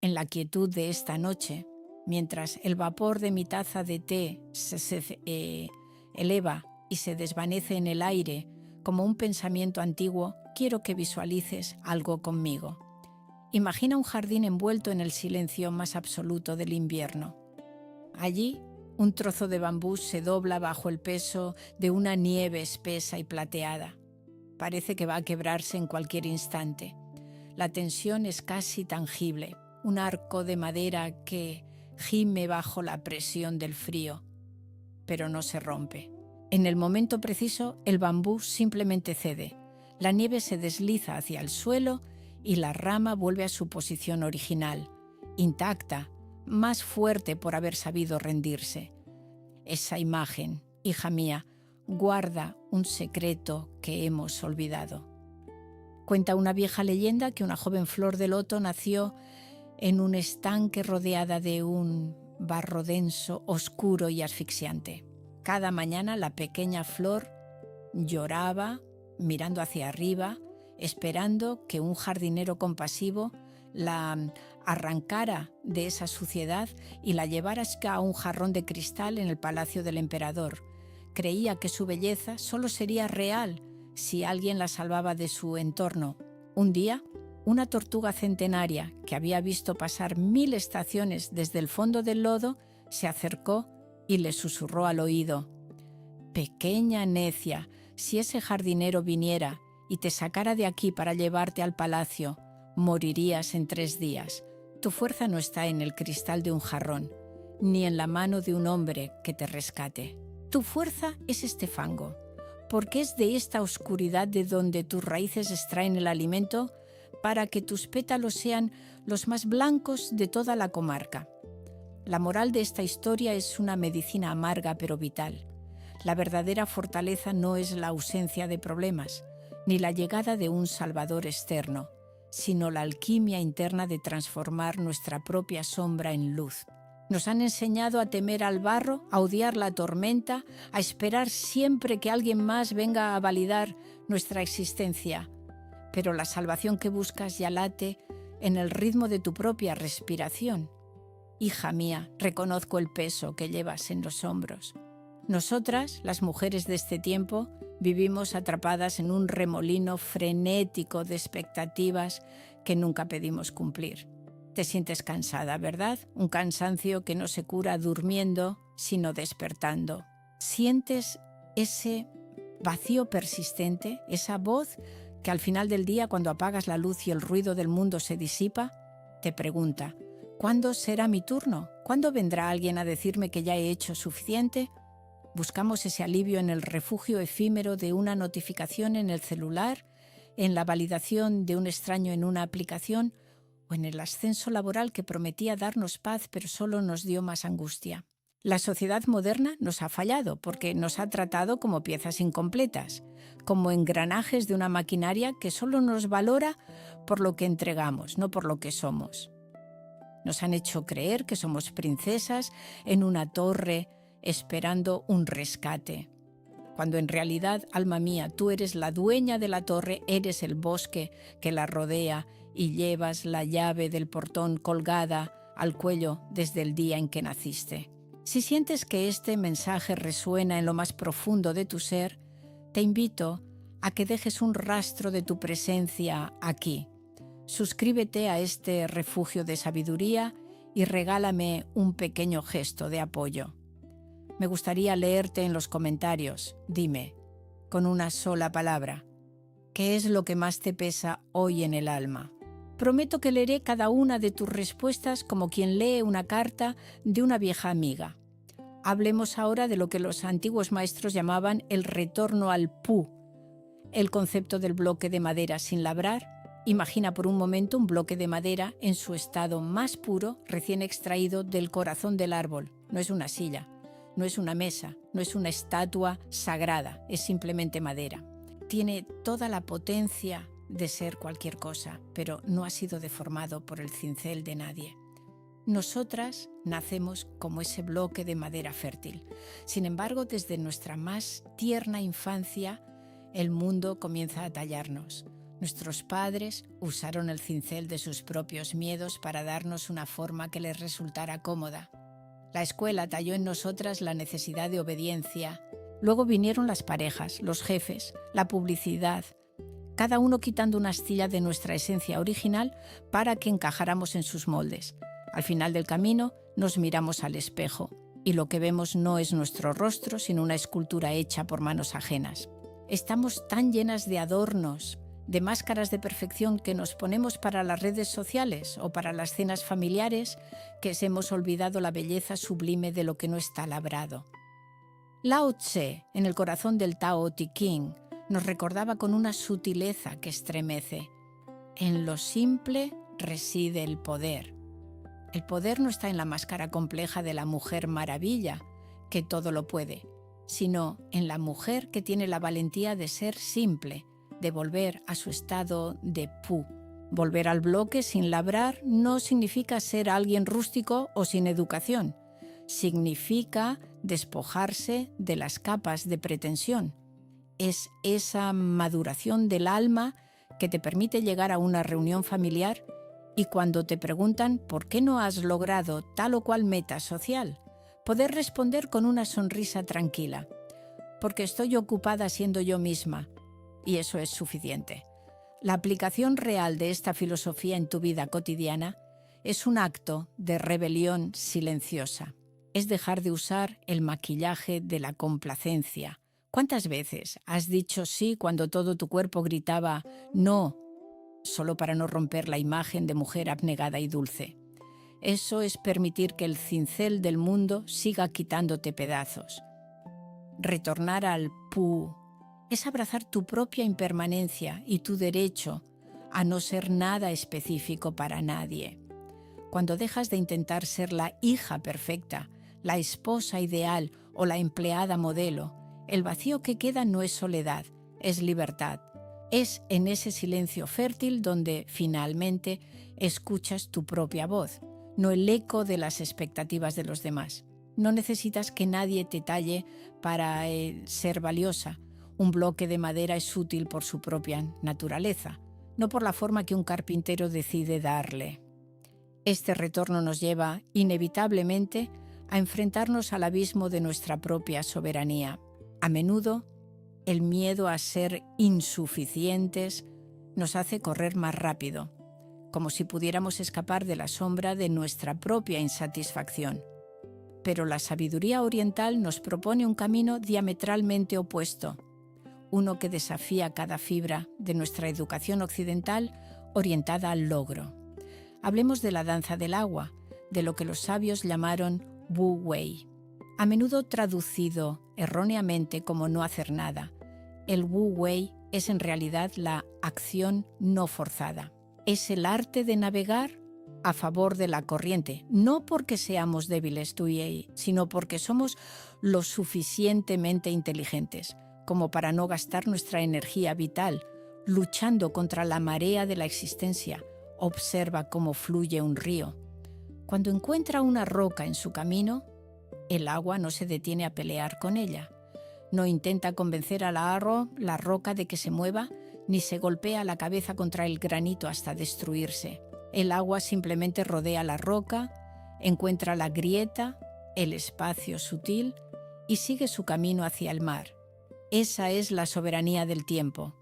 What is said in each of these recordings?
En la quietud de esta noche, mientras el vapor de mi taza de té se eleva y se desvanece en el aire como un pensamiento antiguo, quiero que visualices algo conmigo. Imagina un jardín envuelto en el silencio más absoluto del invierno. Allí, un trozo de bambú se dobla bajo el peso de una nieve espesa y plateada. Parece que va a quebrarse en cualquier instante. La tensión es casi tangible, un arco de madera que gime bajo la presión del frío, pero no se rompe. En el momento preciso, el bambú simplemente cede. La nieve se desliza hacia el suelo y la rama vuelve a su posición original, intacta, más fuerte por haber sabido rendirse. Esa imagen, hija mía, guarda un secreto que hemos olvidado. Cuenta una vieja leyenda que una joven flor de loto nació en un estanque rodeada de un barro denso, oscuro y asfixiante. Cada mañana la pequeña flor lloraba, mirando hacia arriba, esperando que un jardinero compasivo la arrancara de esa suciedad y la llevara a un jarrón de cristal en el palacio del emperador. Creía que su belleza solo sería real si alguien la salvaba de su entorno. Un día, una tortuga centenaria que había visto pasar 1000 estaciones desde el fondo del lodo se acercó y le susurró al oído: «Pequeña necia, si ese jardinero viniera y te sacara de aquí para llevarte al palacio, morirías en 3 días. Tu fuerza no está en el cristal de un jarrón, ni en la mano de un hombre que te rescate. Tu fuerza es este fango, porque es de esta oscuridad de donde tus raíces extraen el alimento para que tus pétalos sean los más blancos de toda la comarca». La moral de esta historia es una medicina amarga pero vital. La verdadera fortaleza no es la ausencia de problemas, ni la llegada de un salvador externo, sino la alquimia interna de transformar nuestra propia sombra en luz. Nos han enseñado a temer al barro, a odiar la tormenta, a esperar siempre que alguien más venga a validar nuestra existencia. Pero la salvación que buscas ya late en el ritmo de tu propia respiración. Hija mía, reconozco el peso que llevas en los hombros. Nosotras, las mujeres de este tiempo, vivimos atrapadas en un remolino frenético de expectativas que nunca pedimos cumplir. Te sientes cansada, ¿verdad? Un cansancio que no se cura durmiendo, sino despertando. ¿Sientes ese vacío persistente, esa voz que al final del día, cuando apagas la luz y el ruido del mundo se disipa, te pregunta: ¿cuándo será mi turno? ¿Cuándo vendrá alguien a decirme que ya he hecho suficiente? Buscamos ese alivio en el refugio efímero de una notificación en el celular, en la validación de un extraño en una aplicación o en el ascenso laboral que prometía darnos paz pero solo nos dio más angustia. La sociedad moderna nos ha fallado porque nos ha tratado como piezas incompletas, como engranajes de una maquinaria que solo nos valora por lo que entregamos, no por lo que somos. Nos han hecho creer que somos princesas en una torre esperando un rescate, cuando en realidad, alma mía, tú eres la dueña de la torre, eres el bosque que la rodea y llevas la llave del portón colgada al cuello desde el día en que naciste. Si sientes que este mensaje resuena en lo más profundo de tu ser, te invito a que dejes un rastro de tu presencia aquí. Suscríbete a este refugio de sabiduría y regálame un pequeño gesto de apoyo. Me gustaría leerte en los comentarios. Dime, con una sola palabra, ¿qué es lo que más te pesa hoy en el alma? Prometo que leeré cada una de tus respuestas como quien lee una carta de una vieja amiga. Hablemos ahora de lo que los antiguos maestros llamaban el retorno al pu, el concepto del bloque de madera sin labrar. Imagina por un momento un bloque de madera en su estado más puro, recién extraído del corazón del árbol. No es una silla, no es una mesa, no es una estatua sagrada, es simplemente madera. Tiene toda la potencia de ser cualquier cosa, pero no ha sido deformado por el cincel de nadie. Nosotras nacemos como ese bloque de madera fértil. Sin embargo, desde nuestra más tierna infancia, el mundo comienza a tallarnos. Nuestros padres usaron el cincel de sus propios miedos para darnos una forma que les resultara cómoda. La escuela talló en nosotras la necesidad de obediencia. Luego vinieron las parejas, los jefes, la publicidad, cada uno quitando una astilla de nuestra esencia original para que encajáramos en sus moldes. Al final del camino nos miramos al espejo y lo que vemos no es nuestro rostro, sino una escultura hecha por manos ajenas. Estamos tan llenas de adornos, de máscaras de perfección que nos ponemos para las redes sociales o para las cenas familiares, que hemos olvidado la belleza sublime de lo que no está labrado. Lao Tse, en el corazón del Tao Te Ching, nos recordaba con una sutileza que estremece: en lo simple reside el poder. El poder no está en la máscara compleja de la mujer maravilla, que todo lo puede, sino en la mujer que tiene la valentía de ser simple, de volver a su estado de pu. Volver al bloque sin labrar no significa ser alguien rústico o sin educación. Significa despojarse de las capas de pretensión. Es esa maduración del alma que te permite llegar a una reunión familiar y cuando te preguntan por qué no has logrado tal o cual meta social, poder responder con una sonrisa tranquila: porque estoy ocupada siendo yo misma. Y eso es suficiente. La aplicación real de esta filosofía en tu vida cotidiana es un acto de rebelión silenciosa. Es dejar de usar el maquillaje de la complacencia. ¿Cuántas veces has dicho sí cuando todo tu cuerpo gritaba no, solo para no romper la imagen de mujer abnegada y dulce? Eso es permitir que el cincel del mundo siga quitándote pedazos. Retornar al pu es abrazar tu propia impermanencia y tu derecho a no ser nada específico para nadie. Cuando dejas de intentar ser la hija perfecta, la esposa ideal o la empleada modelo, el vacío que queda no es soledad, es libertad. Es en ese silencio fértil donde finalmente escuchas tu propia voz, no el eco de las expectativas de los demás. No necesitas que nadie te talle para ser valiosa. Un bloque de madera es útil por su propia naturaleza, no por la forma que un carpintero decide darle. Este retorno nos lleva, inevitablemente, a enfrentarnos al abismo de nuestra propia soberanía. A menudo, el miedo a ser insuficientes nos hace correr más rápido, como si pudiéramos escapar de la sombra de nuestra propia insatisfacción. Pero la sabiduría oriental nos propone un camino diametralmente opuesto, uno que desafía cada fibra de nuestra educación occidental orientada al logro. Hablemos de la danza del agua, de lo que los sabios llamaron Wu Wei. A menudo traducido erróneamente como no hacer nada, el Wu Wei es en realidad la acción no forzada. Es el arte de navegar a favor de la corriente, no porque seamos débiles tú y ella, sino porque somos lo suficientemente inteligentes como para no gastar nuestra energía vital luchando contra la marea de la existencia. Observa cómo fluye un río. Cuando encuentra una roca en su camino, el agua no se detiene a pelear con ella. No intenta convencer a la roca de que se mueva, ni se golpea la cabeza contra el granito hasta destruirse. El agua simplemente rodea la roca, encuentra la grieta, el espacio sutil y sigue su camino hacia el mar. Esa es la soberanía del tiempo.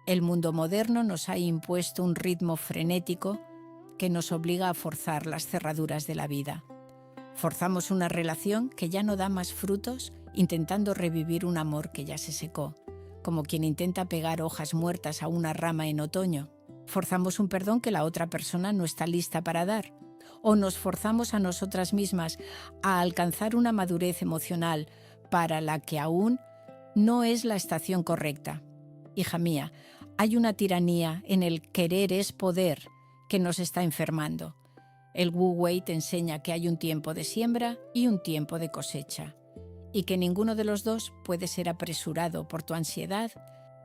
El mundo moderno nos ha impuesto un ritmo frenético que nos obliga a forzar las cerraduras de la vida. Forzamos una relación que ya no da más frutos intentando revivir un amor que ya se secó, como quien intenta pegar hojas muertas a una rama en otoño. Forzamos un perdón que la otra persona no está lista para dar. O nos forzamos a nosotras mismas a alcanzar una madurez emocional para la que aún no es la estación correcta. Hija mía, hay una tiranía en el querer es poder que nos está enfermando. El Wu Wei te enseña que hay un tiempo de siembra y un tiempo de cosecha, y que ninguno de los dos puede ser apresurado por tu ansiedad.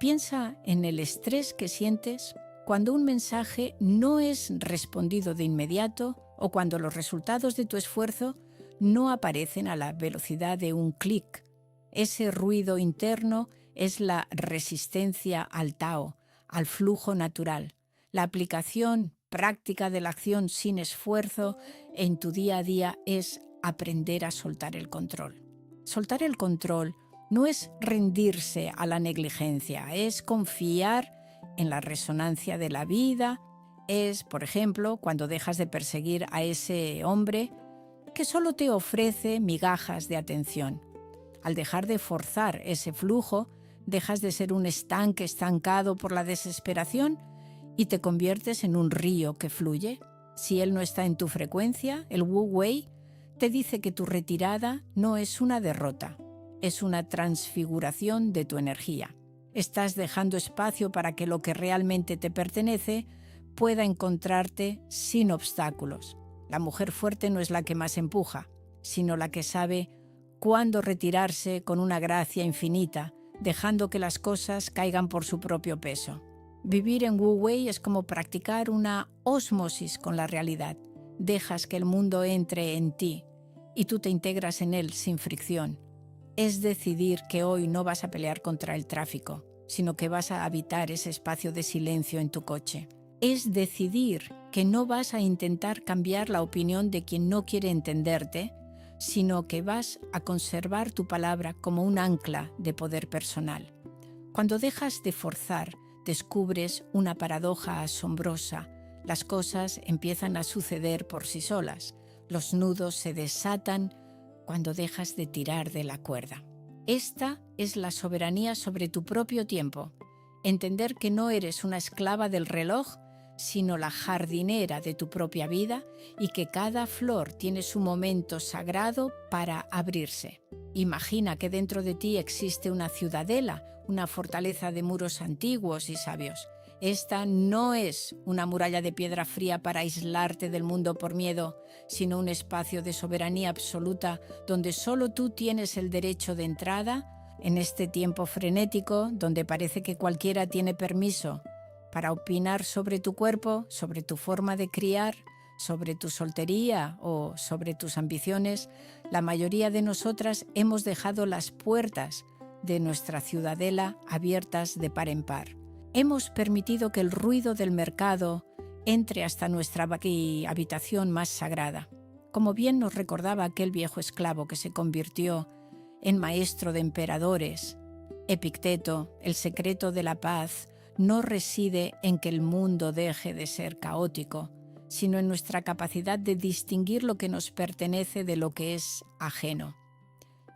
Piensa en el estrés que sientes cuando un mensaje no es respondido de inmediato o cuando los resultados de tu esfuerzo no aparecen a la velocidad de un clic. Ese ruido interno es la resistencia al Tao, al flujo natural. La aplicación práctica de la acción sin esfuerzo en tu día a día es aprender a soltar el control. Soltar el control no es rendirse a la negligencia, es confiar en la resonancia de la vida. Es, por ejemplo, cuando dejas de perseguir a ese hombre que solo te ofrece migajas de atención. Al dejar de forzar ese flujo, dejas de ser un estanque estancado por la desesperación y te conviertes en un río que fluye. Si él no está en tu frecuencia, el Wu Wei te dice que tu retirada no es una derrota, es una transfiguración de tu energía. Estás dejando espacio para que lo que realmente te pertenece pueda encontrarte sin obstáculos. La mujer fuerte no es la que más empuja, sino la que sabe cuándo retirarse con una gracia infinita, dejando que las cosas caigan por su propio peso. Vivir en Wu Wei es como practicar una ósmosis con la realidad. Dejas que el mundo entre en ti y tú te integras en él sin fricción. Es decidir que hoy no vas a pelear contra el tráfico, sino que vas a habitar ese espacio de silencio en tu coche. Es decidir que no vas a intentar cambiar la opinión de quien no quiere entenderte, sino que vas a conservar tu palabra como un ancla de poder personal. Cuando dejas de forzar, descubres una paradoja asombrosa. Las cosas empiezan a suceder por sí solas. Los nudos se desatan cuando dejas de tirar de la cuerda. Esta es la soberanía sobre tu propio tiempo. Entender que no eres una esclava del reloj, sino la jardinera de tu propia vida y que cada flor tiene su momento sagrado para abrirse. Imagina que dentro de ti existe una ciudadela, una fortaleza de muros antiguos y sabios. Esta no es una muralla de piedra fría para aislarte del mundo por miedo, sino un espacio de soberanía absoluta donde solo tú tienes el derecho de entrada en este tiempo frenético donde parece que cualquiera tiene permiso para opinar sobre tu cuerpo, sobre tu forma de criar, sobre tu soltería o sobre tus ambiciones. La mayoría de nosotras hemos dejado las puertas de nuestra ciudadela abiertas de par en par. Hemos permitido que el ruido del mercado entre hasta nuestra habitación más sagrada. Como bien nos recordaba aquel viejo esclavo que se convirtió en maestro de emperadores, Epicteto, el secreto de la paz no reside en que el mundo deje de ser caótico, sino en nuestra capacidad de distinguir lo que nos pertenece de lo que es ajeno.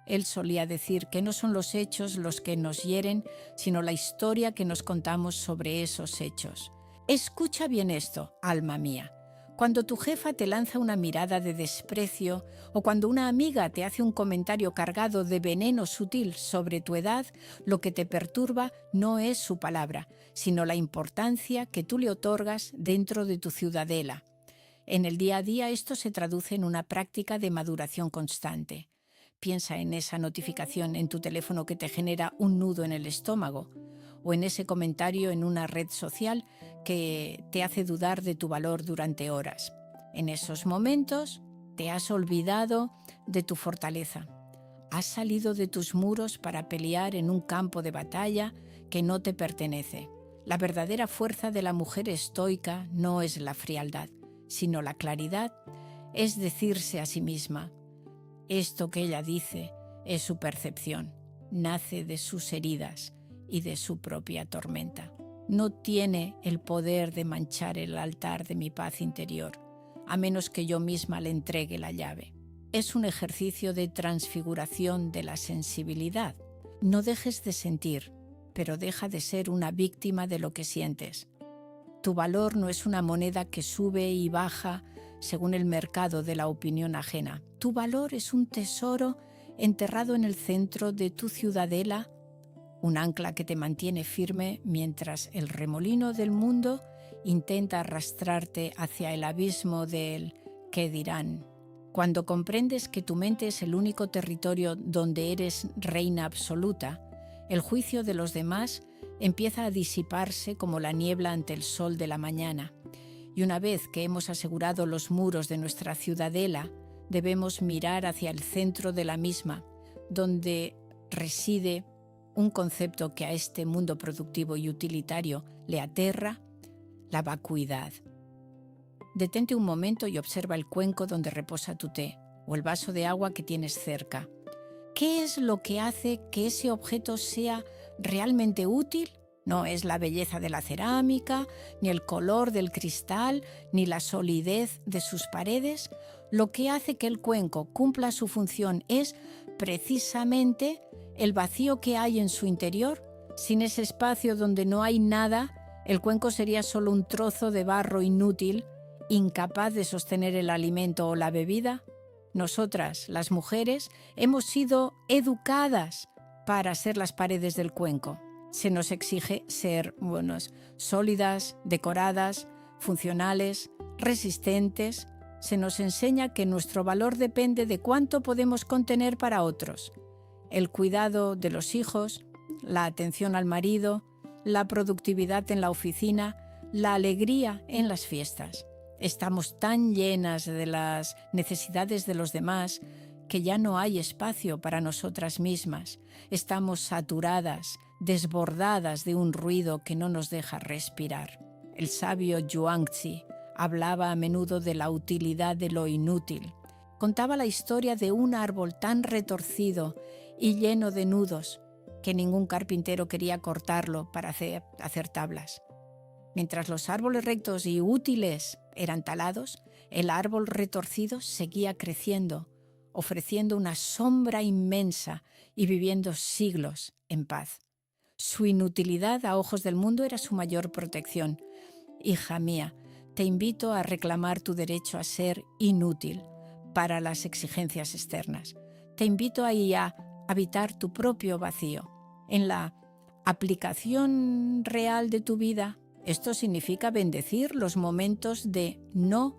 Él solía decir que no son los hechos los que nos hieren, sino la historia que nos contamos sobre esos hechos. Escucha bien esto, alma mía. Cuando tu jefa te lanza una mirada de desprecio o cuando una amiga te hace un comentario cargado de veneno sutil sobre tu edad, lo que te perturba no es su palabra, sino la importancia que tú le otorgas dentro de tu ciudadela. En el día a día esto se traduce en una práctica de maduración constante. Piensa en esa notificación en tu teléfono que te genera un nudo en el estómago, o en ese comentario en una red social que te hace dudar de tu valor durante horas. En esos momentos te has olvidado de tu fortaleza. Has salido de tus muros para pelear en un campo de batalla que no te pertenece. La verdadera fuerza de la mujer estoica no es la frialdad, sino la claridad, es decirse a sí misma: esto que ella dice es su percepción, nace de sus heridas y de su propia tormenta. No tiene el poder de manchar el altar de mi paz interior, a menos que yo misma le entregue la llave. Es un ejercicio de transfiguración de la sensibilidad. No dejes de sentir, pero deja de ser una víctima de lo que sientes. Tu valor no es una moneda que sube y baja según el mercado de la opinión ajena. Tu valor es un tesoro enterrado en el centro de tu ciudadela, un ancla que te mantiene firme mientras el remolino del mundo intenta arrastrarte hacia el abismo del ¿qué dirán? Cuando comprendes que tu mente es el único territorio donde eres reina absoluta, el juicio de los demás empieza a disiparse como la niebla ante el sol de la mañana. Y una vez que hemos asegurado los muros de nuestra ciudadela, debemos mirar hacia el centro de la misma, donde reside un concepto que a este mundo productivo y utilitario le aterra, la vacuidad. Detente un momento y observa el cuenco donde reposa tu té o el vaso de agua que tienes cerca. ¿Qué es lo que hace que ese objeto sea realmente útil? No es la belleza de la cerámica, ni el color del cristal, ni la solidez de sus paredes. Lo que hace que el cuenco cumpla su función es precisamente el vacío que hay en su interior. Sin ese espacio donde no hay nada, el cuenco sería solo un trozo de barro inútil, incapaz de sostener el alimento o la bebida. Nosotras, las mujeres, hemos sido educadas para ser las paredes del cuenco. Se nos exige ser sólidas, decoradas, funcionales, resistentes. Se nos enseña que nuestro valor depende de cuánto podemos contener para otros. El cuidado de los hijos, la atención al marido, la productividad en la oficina, la alegría en las fiestas. Estamos tan llenas de las necesidades de los demás que ya no hay espacio para nosotras mismas. Estamos saturadas, desbordadas de un ruido que no nos deja respirar. El sabio Zhuangzi hablaba a menudo de la utilidad de lo inútil. Contaba la historia de un árbol tan retorcido y lleno de nudos que ningún carpintero quería cortarlo para hacer tablas. Mientras los árboles rectos y útiles eran talados, el árbol retorcido seguía creciendo, ofreciendo una sombra inmensa y viviendo siglos en paz. Su inutilidad a ojos del mundo era su mayor protección. Hija mía, te invito a reclamar tu derecho a ser inútil para las exigencias externas. Te invito ahí a habitar tu propio vacío. En la aplicación real de tu vida, esto significa bendecir los momentos de no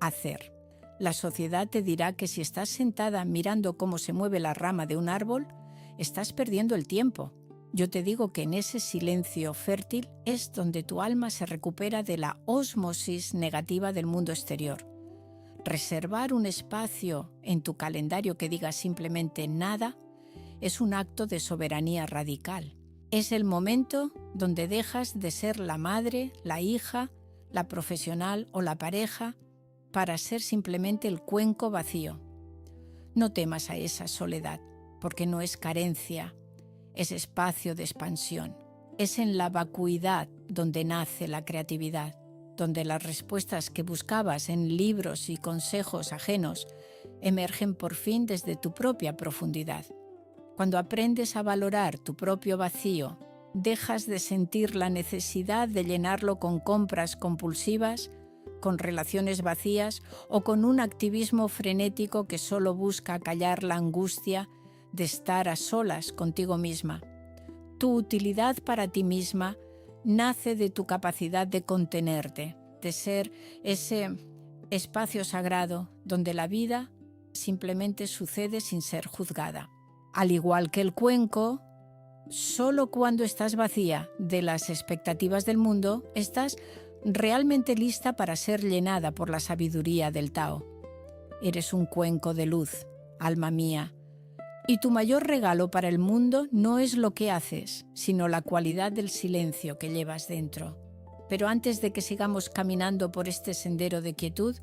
hacer. La sociedad te dirá que si estás sentada mirando cómo se mueve la rama de un árbol, estás perdiendo el tiempo. Yo te digo que en ese silencio fértil es donde tu alma se recupera de la ósmosis negativa del mundo exterior. Reservar un espacio en tu calendario que diga simplemente nada es un acto de soberanía radical. Es el momento donde dejas de ser la madre, la hija, la profesional o la pareja para ser simplemente el cuenco vacío. No temas a esa soledad, porque no es carencia, es espacio de expansión. Es en la vacuidad donde nace la creatividad, donde las respuestas que buscabas en libros y consejos ajenos emergen por fin desde tu propia profundidad. Cuando aprendes a valorar tu propio vacío, dejas de sentir la necesidad de llenarlo con compras compulsivas, con relaciones vacías o con un activismo frenético que solo busca callar la angustia de estar a solas contigo misma. Tu utilidad para ti misma nace de tu capacidad de contenerte, de ser ese espacio sagrado donde la vida simplemente sucede sin ser juzgada. Al igual que el cuenco, solo cuando estás vacía de las expectativas del mundo, estás realmente lista para ser llenada por la sabiduría del Tao. Eres un cuenco de luz, alma mía, y tu mayor regalo para el mundo no es lo que haces, sino la cualidad del silencio que llevas dentro. Pero antes de que sigamos caminando por este sendero de quietud,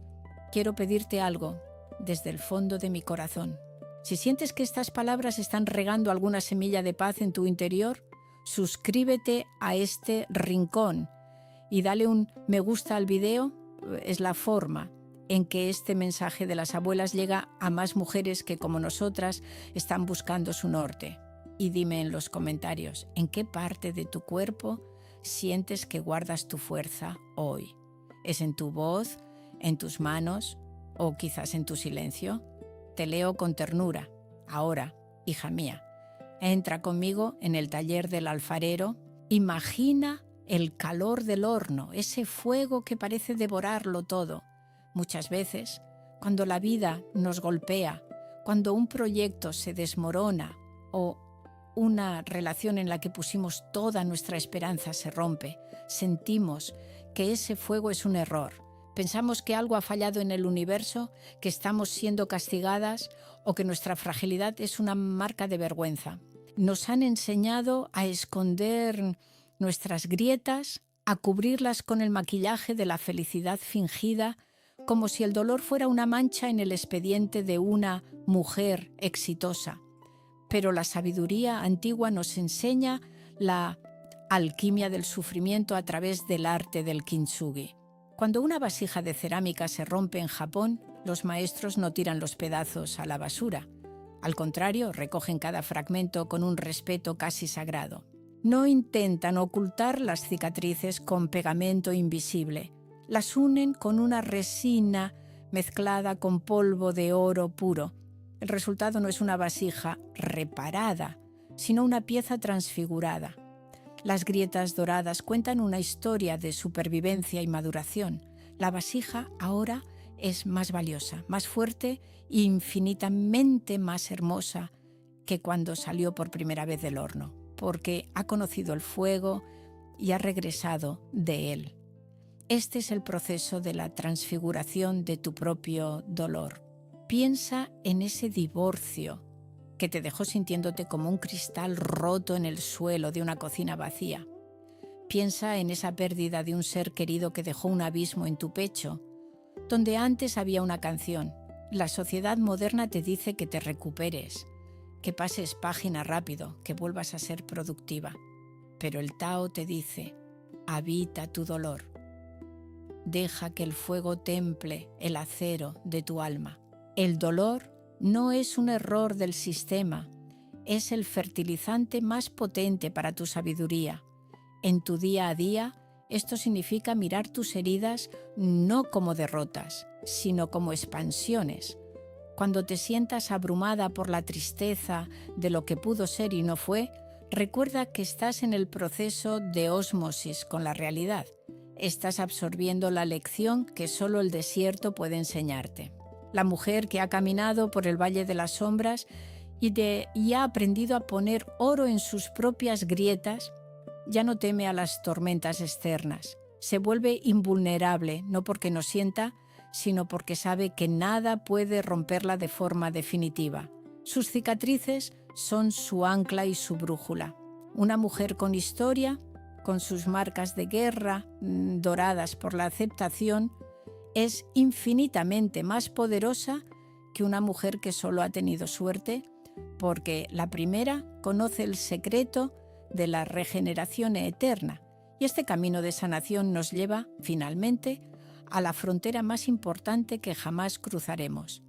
quiero pedirte algo desde el fondo de mi corazón. Si sientes que estas palabras están regando alguna semilla de paz en tu interior, suscríbete a este rincón y dale un me gusta al video. Es la forma en que este mensaje de las abuelas llega a más mujeres que, como nosotras, están buscando su norte. Y dime en los comentarios, ¿en qué parte de tu cuerpo sientes que guardas tu fuerza hoy? ¿Es en tu voz, en tus manos o quizás en tu silencio? Te leo con ternura. Ahora, hija mía, entra conmigo en el taller del alfarero. Imagina el calor del horno, ese fuego que parece devorarlo todo. Muchas veces, cuando la vida nos golpea, cuando un proyecto se desmorona o una relación en la que pusimos toda nuestra esperanza se rompe, sentimos que ese fuego es un error. Pensamos que algo ha fallado en el universo, que estamos siendo castigadas o que nuestra fragilidad es una marca de vergüenza. Nos han enseñado a esconder nuestras grietas, a cubrirlas con el maquillaje de la felicidad fingida, como si el dolor fuera una mancha en el expediente de una mujer exitosa. Pero la sabiduría antigua nos enseña la alquimia del sufrimiento a través del arte del kintsugi. Cuando una vasija de cerámica se rompe en Japón, los maestros no tiran los pedazos a la basura. Al contrario, recogen cada fragmento con un respeto casi sagrado. No intentan ocultar las cicatrices con pegamento invisible. Las unen con una resina mezclada con polvo de oro puro. El resultado no es una vasija reparada, sino una pieza transfigurada. Las grietas doradas cuentan una historia de supervivencia y maduración. La vasija ahora es más valiosa, más fuerte e infinitamente más hermosa que cuando salió por primera vez del horno, porque ha conocido el fuego y ha regresado de él. Este es el proceso de la transfiguración de tu propio dolor. Piensa en ese divorcio que te dejó sintiéndote como un cristal roto en el suelo de una cocina vacía. Piensa en esa pérdida de un ser querido que dejó un abismo en tu pecho, donde antes había una canción. La sociedad moderna te dice que te recuperes, que pases página rápido, que vuelvas a ser productiva. Pero el Tao te dice, habita tu dolor. Deja que el fuego temple el acero de tu alma. El dolor no es un error del sistema, es el fertilizante más potente para tu sabiduría. En tu día a día, esto significa mirar tus heridas no como derrotas, sino como expansiones. Cuando te sientas abrumada por la tristeza de lo que pudo ser y no fue, recuerda que estás en el proceso de ósmosis con la realidad. Estás absorbiendo la lección que solo el desierto puede enseñarte. La mujer que ha caminado por el Valle de las Sombras y ha aprendido a poner oro en sus propias grietas, ya no teme a las tormentas externas. Se vuelve invulnerable, no porque no sienta, sino porque sabe que nada puede romperla de forma definitiva. Sus cicatrices son su ancla y su brújula. Una mujer con historia, con sus marcas de guerra doradas por la aceptación, es infinitamente más poderosa que una mujer que solo ha tenido suerte, porque la primera conoce el secreto de la regeneración eterna, y este camino de sanación nos lleva, finalmente, a la frontera más importante que jamás cruzaremos,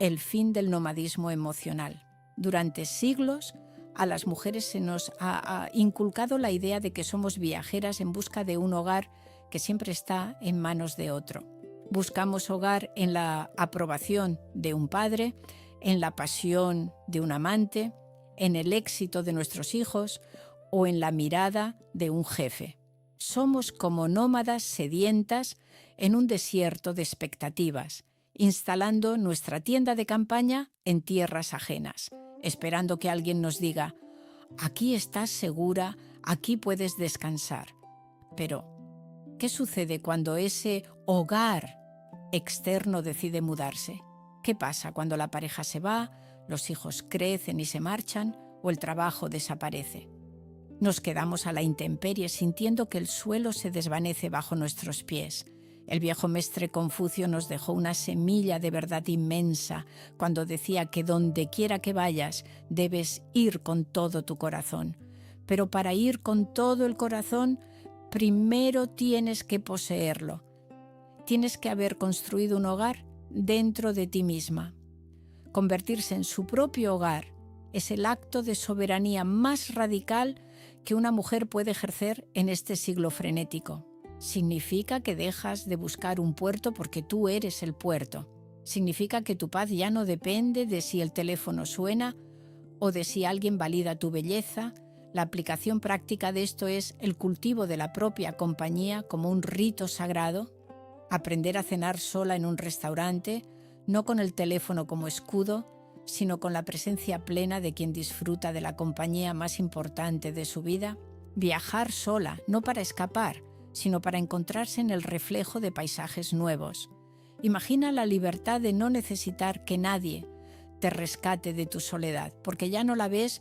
el fin del nomadismo emocional. Durante siglos, a las mujeres se nos ha inculcado la idea de que somos viajeras en busca de un hogar que siempre está en manos de otro. Buscamos hogar en la aprobación de un padre, en la pasión de un amante, en el éxito de nuestros hijos o en la mirada de un jefe. Somos como nómadas sedientas en un desierto de expectativas, instalando nuestra tienda de campaña en tierras ajenas, esperando que alguien nos diga, aquí estás segura, aquí puedes descansar. Pero, ¿qué sucede cuando ese hogar externo decide mudarse? ¿Qué pasa cuando la pareja se va, los hijos crecen y se marchan o el trabajo desaparece? Nos quedamos a la intemperie sintiendo que el suelo se desvanece bajo nuestros pies. El viejo mestre Confucio nos dejó una semilla de verdad inmensa cuando decía que donde quiera que vayas debes ir con todo tu corazón. Pero para ir con todo el corazón, primero tienes que poseerlo. Tienes que haber construido un hogar dentro de ti misma. Convertirse en su propio hogar es el acto de soberanía más radical que una mujer puede ejercer en este siglo frenético. Significa que dejas de buscar un puerto porque tú eres el puerto. Significa que tu paz ya no depende de si el teléfono suena o de si alguien valida tu belleza. La aplicación práctica de esto es el cultivo de la propia compañía como un rito sagrado, aprender a cenar sola en un restaurante, no con el teléfono como escudo, sino con la presencia plena de quien disfruta de la compañía más importante de su vida. Viajar sola, no para escapar, sino para encontrarse en el reflejo de paisajes nuevos. Imagina la libertad de no necesitar que nadie te rescate de tu soledad, porque ya no la ves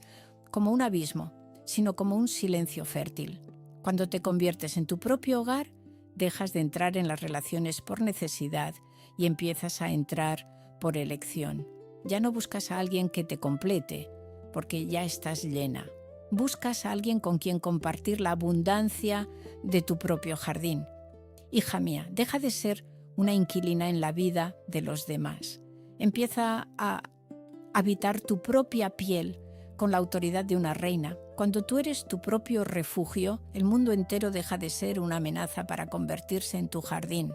como un abismo, sino como un silencio fértil. Cuando te conviertes en tu propio hogar, dejas de entrar en las relaciones por necesidad y empiezas a entrar por elección. Ya no buscas a alguien que te complete, porque ya estás llena. Buscas a alguien con quien compartir la abundancia de tu propio jardín. Hija mía, deja de ser una inquilina en la vida de los demás. Empieza a habitar tu propia piel con la autoridad de una reina. Cuando tú eres tu propio refugio, el mundo entero deja de ser una amenaza para convertirse en tu jardín.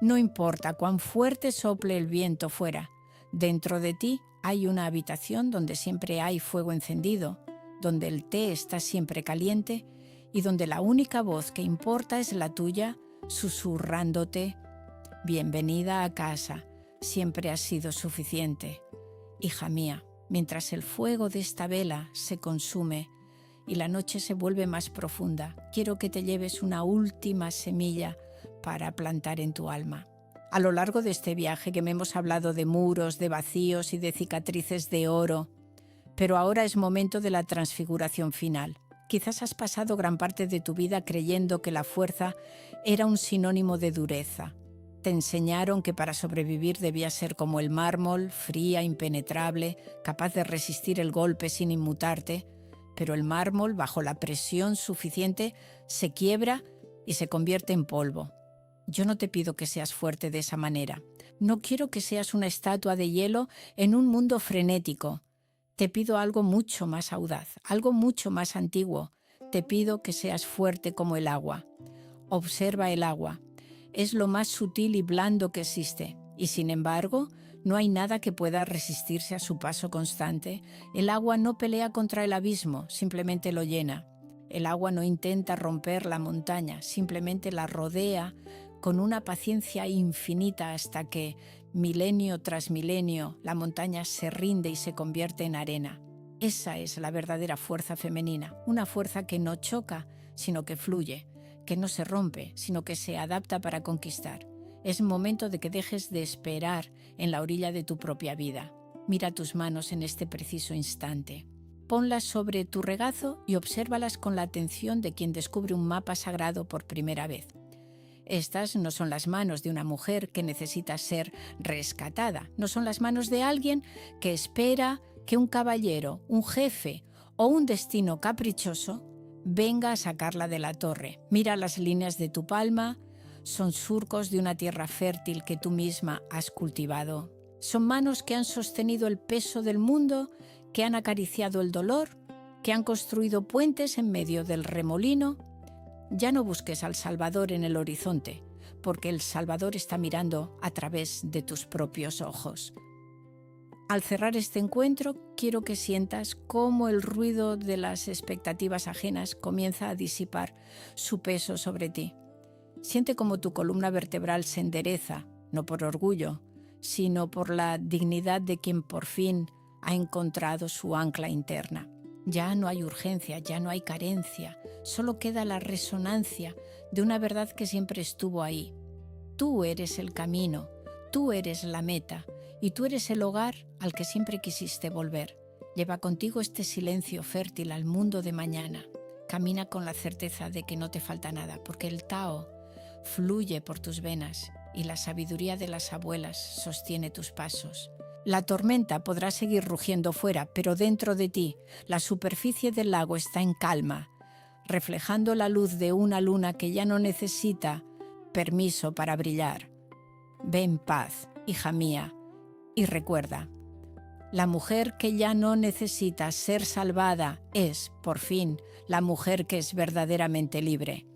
No importa cuán fuerte sople el viento fuera, dentro de ti hay una habitación donde siempre hay fuego encendido, donde el té está siempre caliente y donde la única voz que importa es la tuya, susurrándote: bienvenida a casa, siempre has sido suficiente. Hija mía, mientras el fuego de esta vela se consume y la noche se vuelve más profunda, quiero que te lleves una última semilla para plantar en tu alma. A lo largo de este viaje que me hemos hablado de muros, de vacíos y de cicatrices de oro, pero ahora es momento de la transfiguración final. Quizás has pasado gran parte de tu vida creyendo que la fuerza era un sinónimo de dureza. Te enseñaron que para sobrevivir debías ser como el mármol, fría, impenetrable, capaz de resistir el golpe sin inmutarte, pero el mármol, bajo la presión suficiente, se quiebra y se convierte en polvo. Yo no te pido que seas fuerte de esa manera. No quiero que seas una estatua de hielo en un mundo frenético. Te pido algo mucho más audaz, algo mucho más antiguo. Te pido que seas fuerte como el agua. Observa el agua. Es lo más sutil y blando que existe. Y sin embargo, no hay nada que pueda resistirse a su paso constante. El agua no pelea contra el abismo, simplemente lo llena. El agua no intenta romper la montaña, simplemente la rodea con una paciencia infinita hasta que, milenio tras milenio, la montaña se rinde y se convierte en arena. Esa es la verdadera fuerza femenina, una fuerza que no choca, sino que fluye, que no se rompe, sino que se adapta para conquistar. Es momento de que dejes de esperar en la orilla de tu propia vida. Mira tus manos en este preciso instante. Ponlas sobre tu regazo y obsérvalas con la atención de quien descubre un mapa sagrado por primera vez. Estas no son las manos de una mujer que necesita ser rescatada, no son las manos de alguien que espera que un caballero, un jefe o un destino caprichoso venga a sacarla de la torre. Mira las líneas de tu palma, son surcos de una tierra fértil que tú misma has cultivado. Son manos que han sostenido el peso del mundo, que han acariciado el dolor, que han construido puentes en medio del remolino. Ya no busques al Salvador en el horizonte, porque el Salvador está mirando a través de tus propios ojos. Al cerrar este encuentro, quiero que sientas cómo el ruido de las expectativas ajenas comienza a disipar su peso sobre ti. Siente cómo tu columna vertebral se endereza, no por orgullo, sino por la dignidad de quien por fin ha encontrado su ancla interna. Ya no hay urgencia, ya no hay carencia, solo queda la resonancia de una verdad que siempre estuvo ahí. Tú eres el camino, tú eres la meta y tú eres el hogar al que siempre quisiste volver. Lleva contigo este silencio fértil al mundo de mañana. Camina con la certeza de que no te falta nada, porque el Tao fluye por tus venas y la sabiduría de las abuelas sostiene tus pasos. La tormenta podrá seguir rugiendo fuera, pero dentro de ti, la superficie del lago está en calma, reflejando la luz de una luna que ya no necesita permiso para brillar. Ve en paz, hija mía, y recuerda, la mujer que ya no necesita ser salvada es, por fin, la mujer que es verdaderamente libre.